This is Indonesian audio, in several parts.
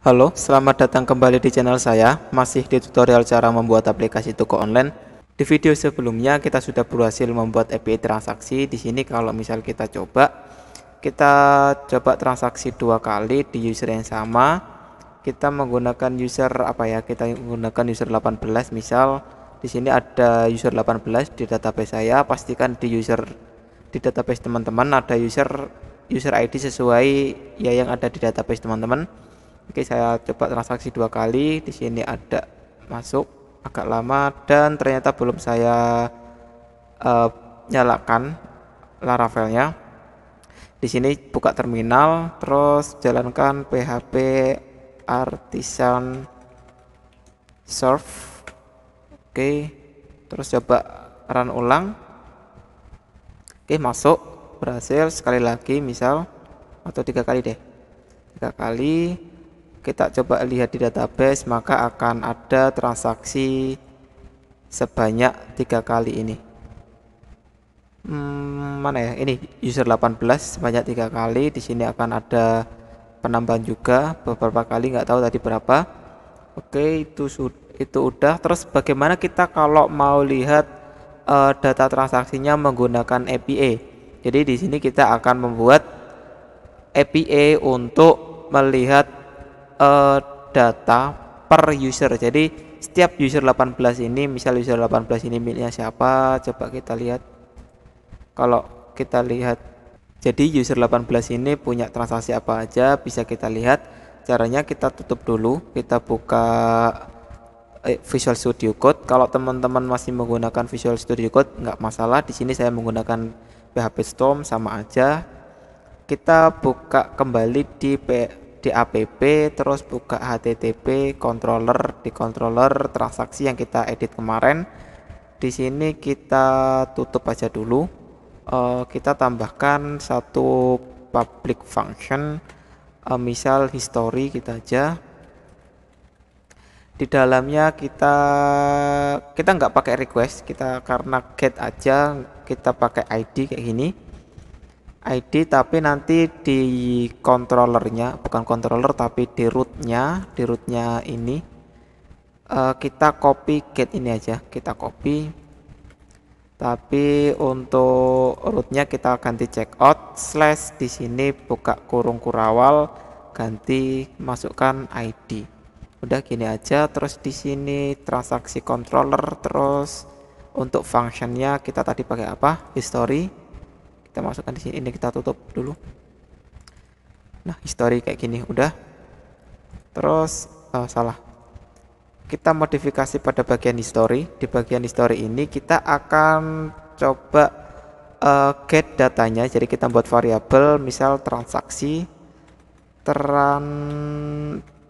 Halo, selamat datang kembali di channel saya. Masih di tutorial cara membuat aplikasi toko online. Di video sebelumnya kita sudah berhasil membuat API transaksi. Di sini kalau misal kita coba transaksi dua kali di user yang sama. Kita menggunakan user apa ya? Kita menggunakan user 18. Misal di sini ada user 18 di database saya. Pastikan di database teman-teman ada user ID sesuai ya yang ada di database teman-teman. Oke, saya coba transaksi dua kali. Di sini ada masuk agak lama dan ternyata belum saya uh, nyalakan Laravelnya. Di sini buka terminal, terus jalankan php artisan serve. Oke, terus coba run ulang. Oke, masuk, berhasil sekali lagi misal, atau tiga kali deh. Tiga kali. Kita coba lihat di database, maka akan ada transaksi sebanyak tiga kali ini. Mana ya? Ini user 18 sebanyak tiga kali. Di sini akan ada penambahan juga beberapa kali, nggak tahu tadi berapa. Oke, itu udah. Terus bagaimana kita kalau mau lihat data transaksinya menggunakan API? Jadi di sini kita akan membuat API untuk melihat data per user. Jadi setiap user 18 ini, misal user 18 ini miliknya siapa, coba kita lihat. Kalau kita lihat, jadi user 18 ini punya transaksi apa aja, bisa kita lihat. Caranya kita tutup dulu, kita buka Visual Studio Code. Kalau teman-teman masih menggunakan Visual Studio Code nggak masalah, di sini saya menggunakan PHP Storm sama aja. Kita buka kembali di app, terus buka http controller, di controller transaksi yang kita edit kemarin. Di sini kita tutup aja dulu. Kita tambahkan satu public function, misal history kita aja. Di dalamnya kita nggak pakai request, kita karena get aja, kita pakai ID kayak gini. ID, tapi nanti di controllernya, bukan controller tapi di rootnya ini kita copy get ini aja, kita copy. Tapi untuk rootnya kita ganti checkout slash, di sini buka kurung kurawal, ganti masukkan ID. Udah gini aja. Terus di sini transaksi controller, terus untuk functionnya kita tadi pakai apa? History. Kita masukkan di sini, ini kita tutup dulu. Nah, history kayak gini udah. Terus salah. Kita modifikasi pada bagian history. Di bagian history ini kita akan coba get datanya. Jadi kita buat variabel misal transaksi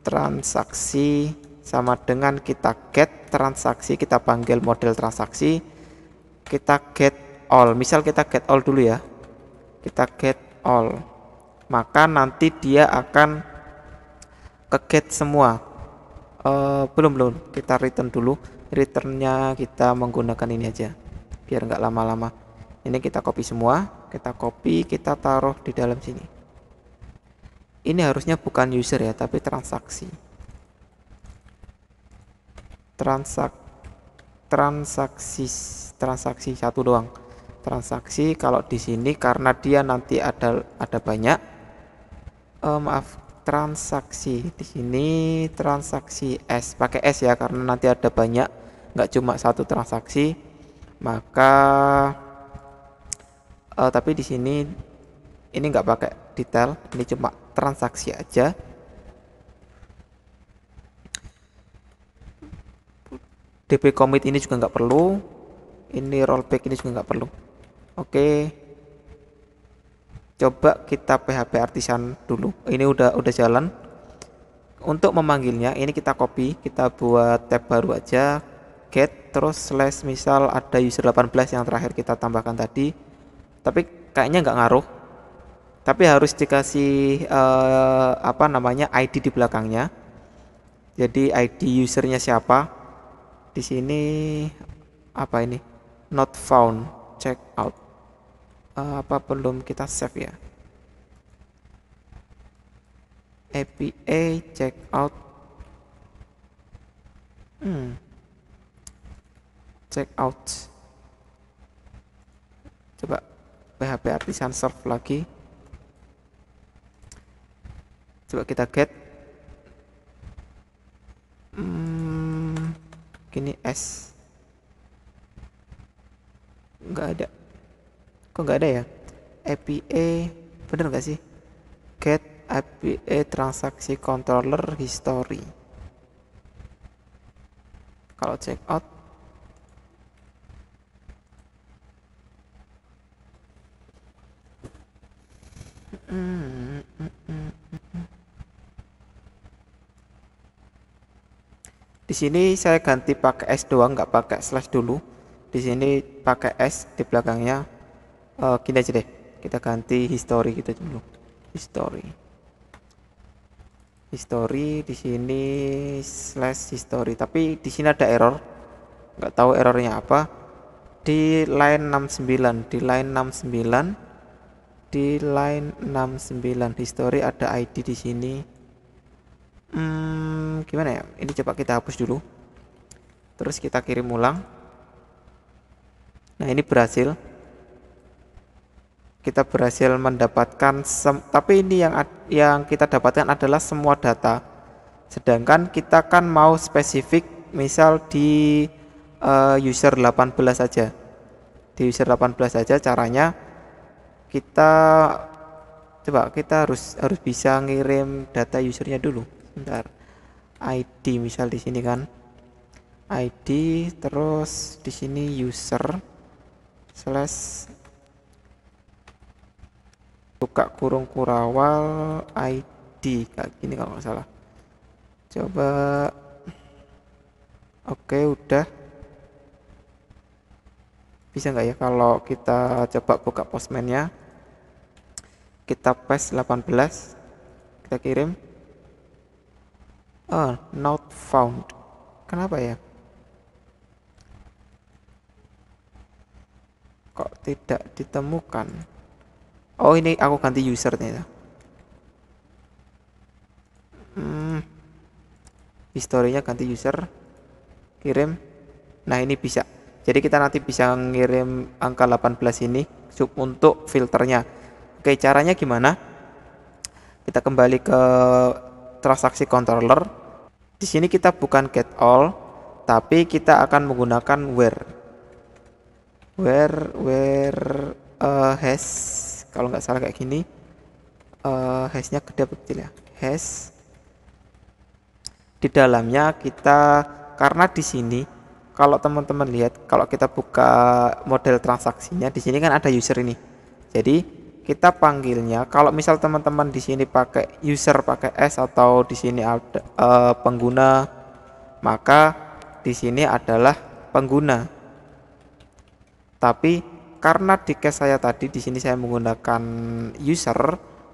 transaksi sama dengan kita get transaksi, kita panggil model transaksi, kita get all. Misal kita get all dulu ya. Kita get all, maka nanti dia akan ke get semua. Belum kita return dulu. Returnnya kita menggunakan ini aja biar nggak lama-lama. Ini kita copy semua, kita copy, kita taruh di dalam sini. Ini harusnya bukan user ya, tapi transaksi. Transaksi satu doang. Transaksi kalau di sini karena dia nanti ada banyak, transaksi di sini transaksi S, pakai S ya karena nanti ada banyak, nggak cuma satu transaksi. Maka tapi di sini ini nggak pakai detail, ini cuma transaksi aja. DB commit ini juga nggak perlu, ini rollback ini juga nggak perlu. Oke, coba kita PHP artisan dulu. Ini udah jalan. Untuk memanggilnya ini kita copy, kita buat tab baru aja, get, terus slash, misal ada user 18 yang terakhir kita tambahkan tadi. Tapi kayaknya nggak ngaruh. Tapi harus dikasih ID di belakangnya. Jadi ID usernya siapa? Di sini apa ini? Not found, check out. Apa belum kita save ya? APA checkout checkout. Coba PHP artisan serve lagi. Coba kita get gini S nggak ada. Kok nggak ada ya? APA bener nggak sih? Get APA transaksi controller history. Kalau checkout di sini saya ganti pakai S doang, nggak pakai slash dulu. Di sini pakai S di belakangnya. Gini aja deh, kita ganti history gitu dulu. History di sini slash history, tapi di sini ada error, nggak tahu errornya apa. Di line 69, di line 69 history ada ID di sini. Gimana ya? Ini coba kita hapus dulu. Terus kita kirim ulang. Nah, ini berhasil. Kita berhasil mendapatkan tapi ini yang kita dapatkan adalah semua data. Sedangkan kita kan mau spesifik, misal di user 18 saja. Di user 18 saja caranya kita harus bisa ngirim data usernya dulu. Bentar. ID misal di sini kan. ID terus di sini user slash buka kurung kurawal ID kayak gini kalau nggak salah. Coba. Oke, udah. Bisa nggak ya kalau kita coba buka postman-nya, kita paste 18, kita kirim. Not found. Kenapa ya? Kok tidak ditemukan? Oh, ini aku ganti usernya. Historinya ganti user, kirim. Nah, ini bisa. Jadi kita nanti bisa ngirim angka 18 ini untuk filternya. Oke, caranya gimana? Kita kembali ke transaksi controller. Di sini kita bukan get all, tapi kita akan menggunakan where hash. Kalau nggak salah kayak gini, hashnya gede apa kecil ya? Hash. Di dalamnya kita, karena di sini kalau teman-teman lihat, kalau kita buka model transaksinya, di sini kan ada user ini. Jadi kita panggilnya, kalau misal teman-teman di sini pakai user pakai S atau di sini ada pengguna, maka di sini adalah pengguna. Tapi karena di case saya tadi di sini saya menggunakan user,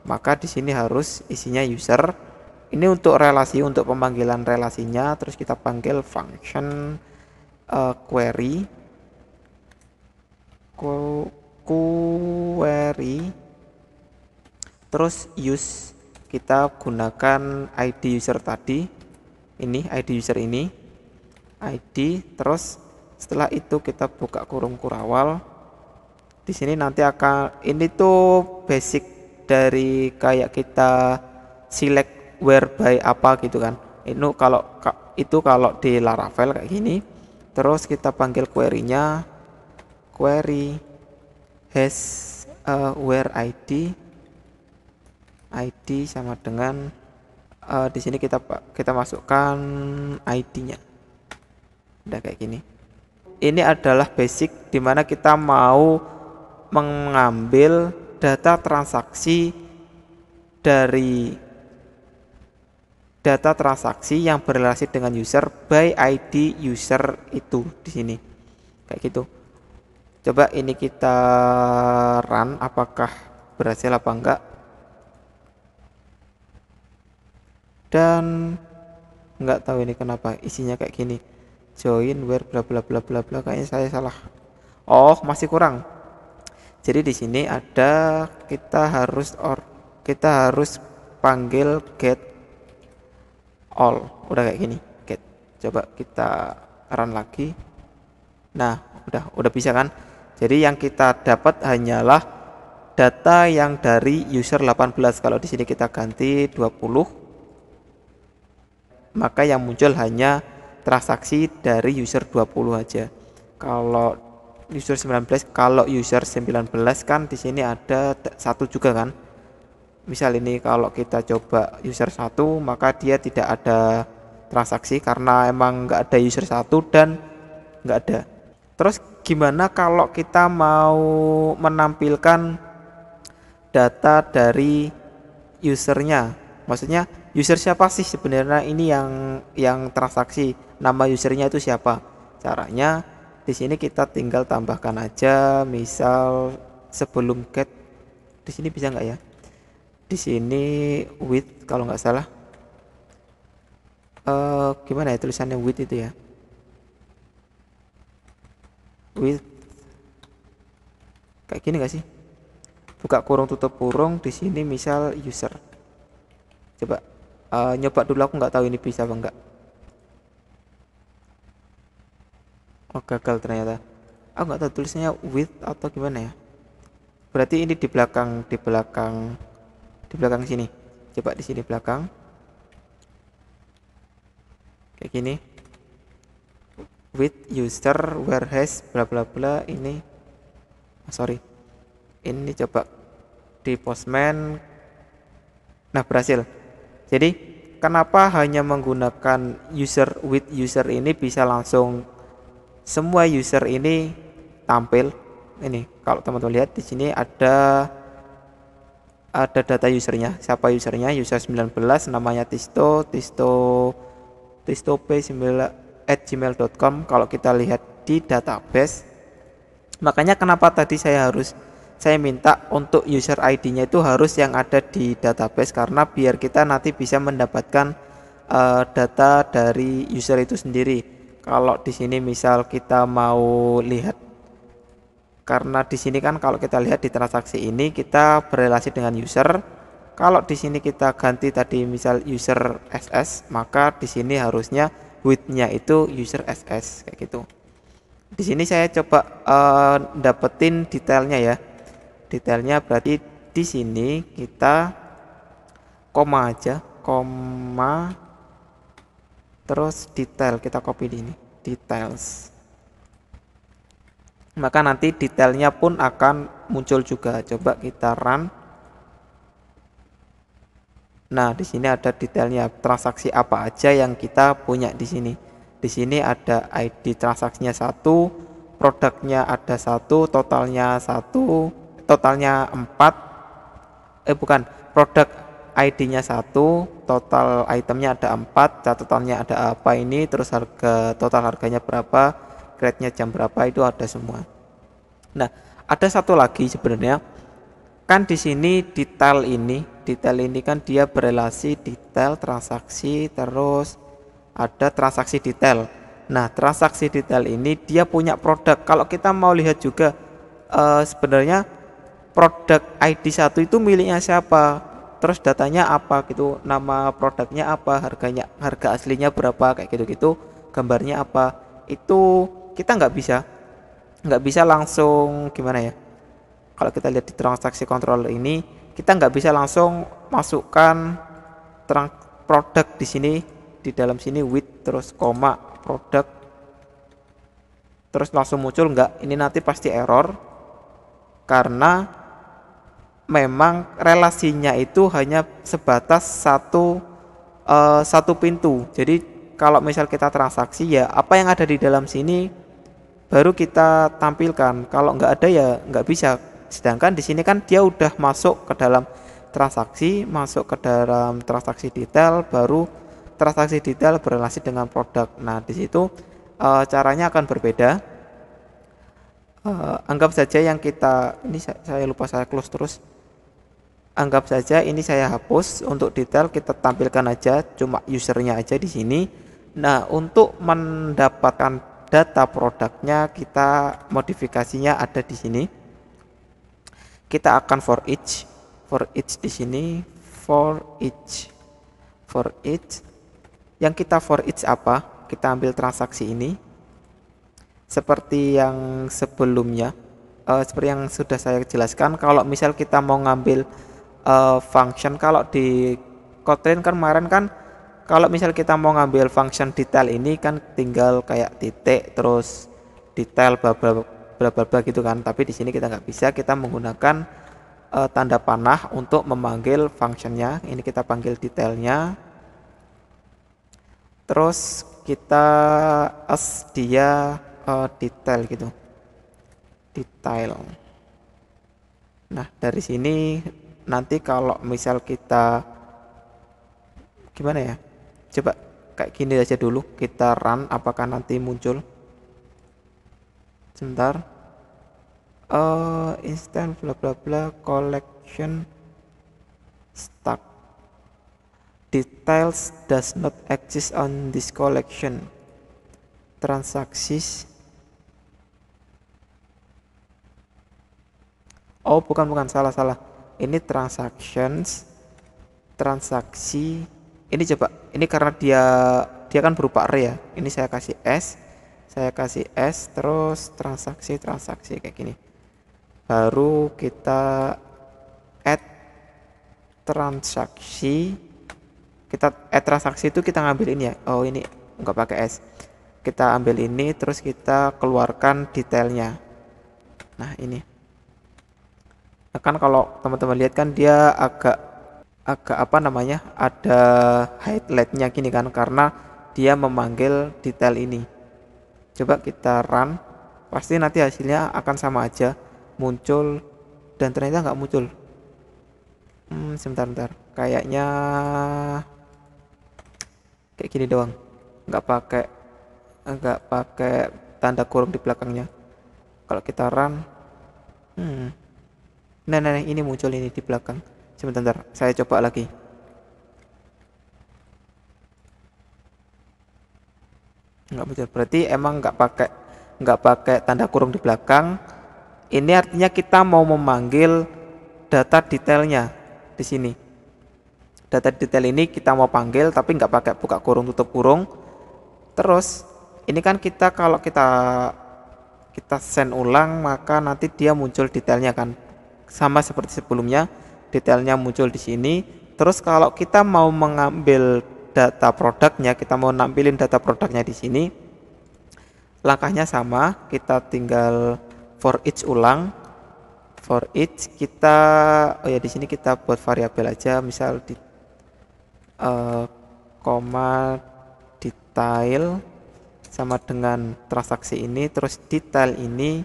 maka di sini harus isinya user. Ini untuk relasi, untuk pemanggilan relasinya. Terus kita panggil function query terus use, kita gunakan ID user tadi, ini ID user ini ID. Terus setelah itu kita buka kurung kurawal. Di sini nanti akan, ini tuh basic dari kayak kita select where by apa gitu kan. Itu kalau di Laravel kayak gini. Terus kita panggil query-nya, query hash where ID sama dengan di sini kita masukkan ID-nya. Udah kayak gini. Ini adalah basic dimana kita mau mengambil data transaksi dari data transaksi yang berrelasi dengan user by ID user itu di sini. Kayak gitu. Coba ini kita run, apakah berhasil apa enggak. Dan enggak tahu ini kenapa isinya kayak gini. Join where bla bla bla bla bla, kayaknya saya salah. Oh, masih kurang. Jadi di sini ada kita harus panggil get all, udah kayak gini get. Coba kita run lagi. Nah udah bisa kan. Jadi yang kita dapat hanyalah data yang dari user 18. Kalau di sini kita ganti 20, maka yang muncul hanya transaksi dari user 20 aja. Kalau user 19, kalau user 19 kan di sini ada satu juga kan. Misal ini kalau kita coba user 1, maka dia tidak ada transaksi karena emang nggak ada user 1 dan nggak ada. Terus gimana kalau kita mau menampilkan data dari usernya? Maksudnya user siapa sih sebenarnya ini yang transaksi? Nama usernya itu siapa? Caranya di sini kita tinggal tambahkan aja, misal sebelum get, di sini bisa nggak ya? Di sini with kalau nggak salah. Gimana ya tulisannya with itu ya? With kayak gini nggak sih? Buka kurung tutup kurung, di sini misal user. Coba nyoba dulu, aku nggak tahu ini bisa apa enggak. Oh gagal ternyata. Aku nggak tahu tulisannya with atau gimana ya. Berarti ini di belakang sini. Coba di sini belakang. Kayak gini. With user where has bla bla bla ini. Sorry. Ini coba di Postman. Nah berhasil. Jadi kenapa hanya menggunakan user with user ini bisa langsung semua user ini tampil. Ini kalau teman-teman lihat di sini ada data usernya. Siapa usernya? User 19, namanya tisto p9@gmail.com. Kalau kita lihat di database, makanya kenapa tadi saya minta untuk user ID-nya itu harus yang ada di database, karena biar kita nanti bisa mendapatkan data dari user itu sendiri. Kalau di sini misal kita mau lihat, karena di sini kan kalau kita lihat di transaksi ini kita berrelasi dengan user. Kalau di sini kita ganti tadi misal user SS, maka di sini harusnya with-nya itu user SS kayak gitu. Di sini saya coba dapetin detailnya ya. Detailnya berarti di sini kita koma aja, koma terus detail, kita copy di ini details, maka nanti detailnya pun akan muncul juga. Coba kita run. Nah di sini ada detailnya, transaksi apa aja yang kita punya di sini. Di sini ada ID transaksinya 1, produknya ada 1, totalnya 4, produk ID-nya 1, total itemnya ada 4, catatannya ada apa ini, terus total harganya berapa, grade-nya jam berapa, itu ada semua. Nah, ada satu lagi sebenarnya. Kan di sini detail ini kan dia berelasi detail transaksi, terus ada transaksi detail. Nah, transaksi detail ini dia punya produk. Kalau kita mau lihat juga sebenarnya produk ID 1 itu miliknya siapa, terus datanya apa gitu, nama produknya apa, harga aslinya berapa, kayak gitu-gitu, gambarnya apa, itu kita nggak bisa langsung gimana ya. Kalau kita lihat di transaksi controller ini, kita nggak bisa langsung masukkan produk di sini, di dalam sini with terus koma produk terus langsung muncul, nggak, ini nanti pasti error karena memang relasinya itu hanya sebatas satu pintu. Jadi kalau misal kita transaksi, ya apa yang ada di dalam sini baru kita tampilkan. Kalau nggak ada ya nggak bisa. Sedangkan di sini kan dia udah masuk ke dalam transaksi, detail, baru transaksi detail berrelasi dengan produk. Nah di situ caranya akan berbeda. Anggap saja yang kita ini saya lupa, saya close terus. Anggap saja ini saya hapus, untuk detail kita tampilkan aja cuma usernya aja di sini. Nah untuk mendapatkan data produknya, kita modifikasinya ada di sini. Kita akan for each di sini for each yang kita for each apa, kita ambil transaksi ini seperti yang sebelumnya, seperti yang sudah saya jelaskan. Kalau misal kita mau ngambil function, kalau di Kotlin kemarin kan kalau misal kita mau ngambil function detail ini kan tinggal kayak titik terus detail bla bla bla bla bla gitu kan, tapi di sini kita nggak bisa, kita menggunakan tanda panah untuk memanggil functionnya. Ini kita panggil detailnya, terus kita dia detail gitu, detail. Nah dari sini nanti kalau misal kita gimana ya, coba kayak gini aja dulu, kita run apakah nanti muncul. Sebentar, instant bla bla bla collection stuck, details does not exist on this collection, transactions. Oh bukan salah, ini transaksi ini. Coba ini karena dia kan berupa array ya, ini saya kasih s terus transaksi kayak gini, baru kita add transaksi. Kita add transaksi itu kita ngambil ini ya, oh ini nggak pakai s, kita ambil ini terus kita keluarkan detailnya. Nah ini, nah, kan kalau teman-teman lihat kan dia agak apa namanya, ada highlightnya gini kan, karena dia memanggil detail ini. Coba kita run, pasti nanti hasilnya akan sama aja, muncul dan ternyata nggak muncul. Sebentar, kayaknya kayak gini doang, nggak pakai tanda kurung di belakangnya. Kalau kita run, nah ini muncul ini di belakang. Sebentar, saya coba lagi. Nggak muncul, berarti emang nggak pakai tanda kurung di belakang. Ini artinya kita mau memanggil data detailnya di sini. Data detail ini kita mau panggil tapi nggak pakai buka kurung tutup kurung. Terus ini kan kita kalau kita send ulang, maka nanti dia muncul detailnya kan, sama seperti sebelumnya, detailnya muncul di sini. Terus kalau kita mau mengambil data produknya, kita mau nampilin data produknya di sini, langkahnya sama, kita tinggal for each ulang. For each kita, oh ya di sini kita buat variabel aja, misal di koma detail sama dengan transaksi ini, terus detail ini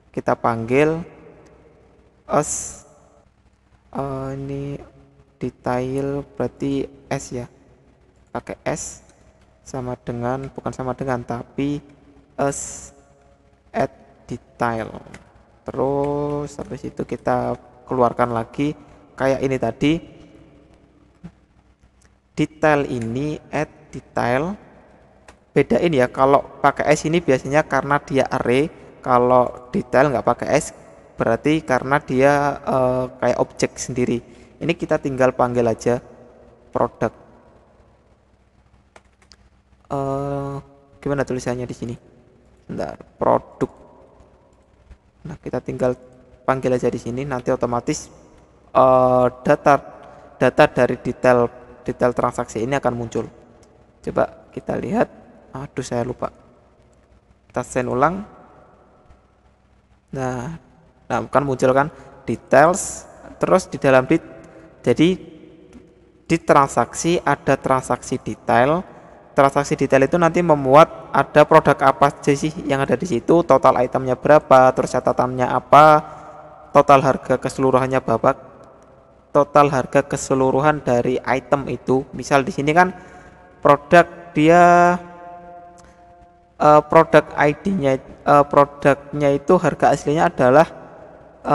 kita panggil as, ini detail berarti s ya, pakai s, sama dengan, bukan sama dengan tapi as add detail. Terus habis itu kita keluarkan lagi kayak ini tadi, detail ini add detail. Bedain ya, kalau pakai s ini biasanya karena dia array, kalau detail nggak pakai s berarti karena dia kayak objek sendiri. Ini kita tinggal panggil aja produk. Gimana tulisannya di sini? Bentar, produk. Nah kita tinggal panggil aja di sini, nanti otomatis data dari detail transaksi ini akan muncul. Coba kita lihat, aduh saya lupa, kita send ulang. Nah kan muncul kan details, terus di dalam jadi di transaksi ada transaksi detail. Transaksi detail itu nanti memuat ada produk apa aja sih yang ada di situ, total itemnya berapa, terus catatannya apa, total harga keseluruhannya berapa, total harga keseluruhan dari item itu. Misal di sini kan produk, dia produk ID-nya, produknya itu harga aslinya adalah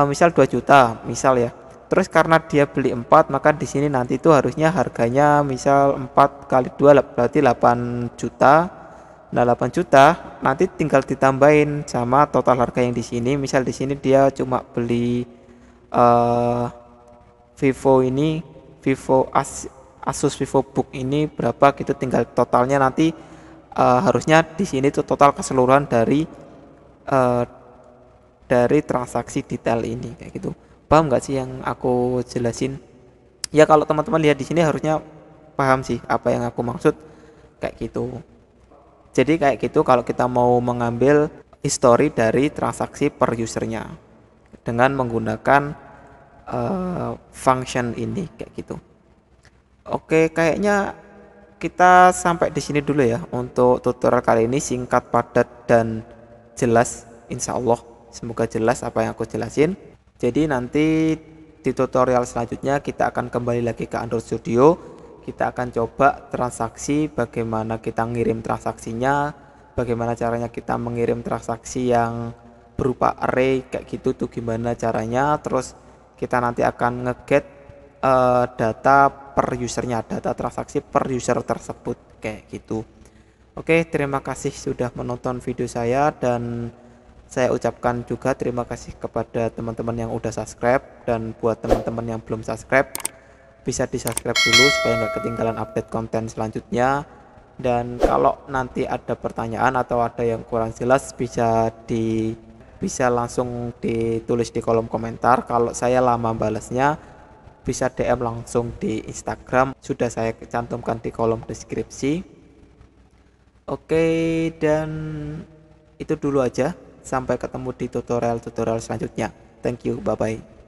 misal 2 juta misal ya. Terus karena dia beli 4, maka di sini nanti itu harusnya harganya misal 4 kali 2 berarti 8 juta. Nah 8 juta nanti tinggal ditambahin sama total harga yang di sini. Misal di sini dia cuma beli Vivo ini Asus VivoBook ini berapa gitu, tinggal totalnya nanti harusnya di sini tuh total keseluruhan eh, dari transaksi detail ini kayak gitu. Paham nggak sih yang aku jelasin? Ya kalau teman-teman lihat di sini harusnya paham sih apa yang aku maksud kayak gitu. Jadi kayak gitu kalau kita mau mengambil history dari transaksi per usernya dengan menggunakan function ini kayak gitu. Oke, kayaknya kita sampai di sini dulu ya untuk tutorial kali ini, singkat, padat, dan jelas. Insya Allah semoga jelas apa yang aku jelasin. Jadi nanti di tutorial selanjutnya kita akan kembali lagi ke Android Studio. Kita akan coba transaksi, bagaimana kita ngirim transaksinya, bagaimana caranya kita mengirim transaksi yang berupa array kayak gitu tuh gimana caranya. Terus kita nanti akan ngeget data per usernya, data transaksi per user tersebut kayak gitu. Oke, terima kasih sudah menonton video saya, dan saya ucapkan juga terima kasih kepada teman-teman yang udah subscribe, dan buat teman-teman yang belum subscribe bisa di subscribe dulu supaya nggak ketinggalan update konten selanjutnya. Dan kalau nanti ada pertanyaan atau ada yang kurang jelas bisa langsung ditulis di kolom komentar. Kalau saya lama balasnya bisa DM langsung di Instagram, sudah saya cantumkan di kolom deskripsi. Oke, dan itu dulu aja. Sampai ketemu di tutorial-tutorial selanjutnya. Thank you, bye bye.